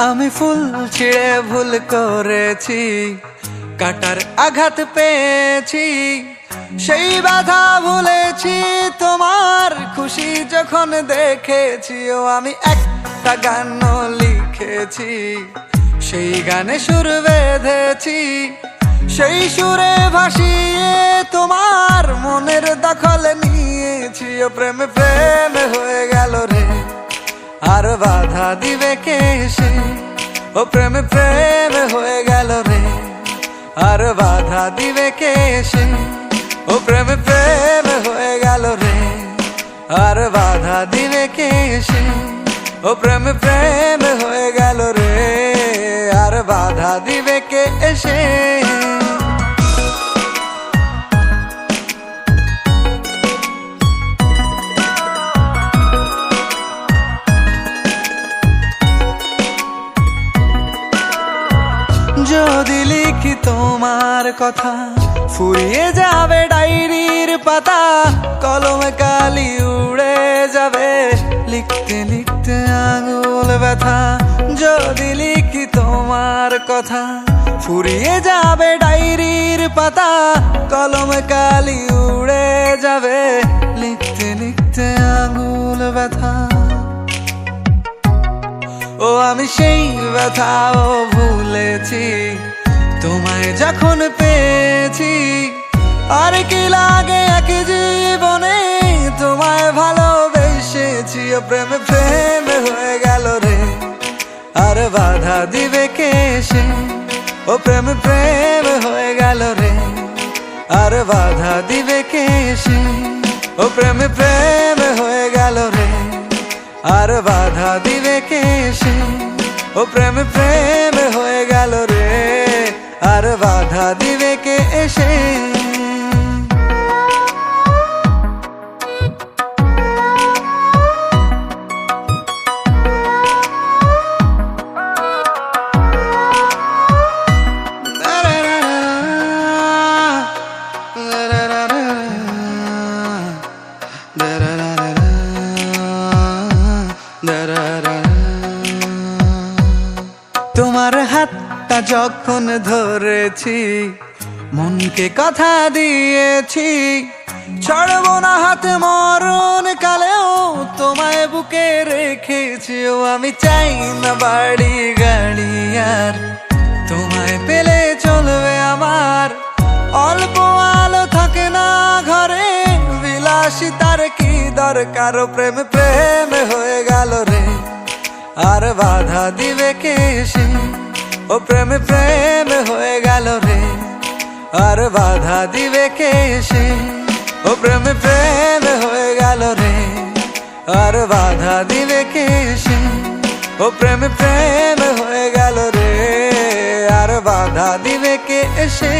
আমি ফুল ছিঁড়ে ভুল করেছি, কাটার আঘাত পেয়েছি, সেই বাধা ভুলেছি তোমার খুশি যখন দেখেছি। ও আমি একটা গান লিখেছি, সেই গানে সুর বেঁধেছি, সেই সুরে ভাসিয়ে তোমার মনের দখল নিয়েছি। ও প্রেমে প্রেমে হয়ে গেল রে, আর বাধা দিবে কে এসে। ও প্রেমে প্রেমে হয়ে গেল রে, আর বাধা দিবে কে এসে। ও প্রেমে প্রেমে হয়ে গেল রে, আর বাধা দিবে কে এসে। ও প্রেমে প্রেমে হয়ে গেল রে, আর বাধা দিবে কে এসে। যদি লিখি তোমার কথা, ফুরিয়ে যাবে ডায়েরির পাতা, কলমে কালি উড়ে যাবে, লিখতে লিখতে আঙুল ব্যথা। যদি লিখি তোমার কথা, ফুরিয়ে যাবে ডায়েরির পাতা, কলমে কালি উড়ে যাবে, লিখতে লিখতে আঙুল ব্যথা। ও আমি সেই ব্যথাও ভুলেছি, তোমায় যখন পেয়েছি। আর কি লাগে এক জীবনে, তোমায় ভালোবেসেছি। ও প্রেমে প্রেমে হয়ে গেল রে, আর বাধা দিবে কে এসে। ও প্রেমে প্রেমে হয়ে গেল রে, আর বাধা দিবে কে এসে। ও প্রেমে প্রেমে হয়ে গেল রে, আর বাধা দিবে কে এসে। ও প্রেমে প্রেমে হয়ে গেল রে, আর বাধা দিবে কে এসে। তোমার হাতটা যখন ধরেছি, মনকে কথা দিয়েছি, ছাড়বো না হাত মরণ কালেও, তোমায় বুকে রেখেছি। ও আমি চাই না বাড়ি গাড়ি আর, তোমায় পেলে চলবে আমার। অল্প আলো থাকে না ঘরে, বিলাসিতার কি দরকার। ও প্রেমে প্রেমে হয়ে গেল রে, আর বাধা দিবে কে এসে। ও প্রেমে প্রেমে হয়ে গেল রে, আর বাধা দিবে কে এসে। ও প্রেমে প্রেমে হয়ে গেল রে, আর বাধা দিবে কে এসে। ও প্রেমে প্রেমে হয়ে গেল রে, আর বাধা দিবে কে এসে।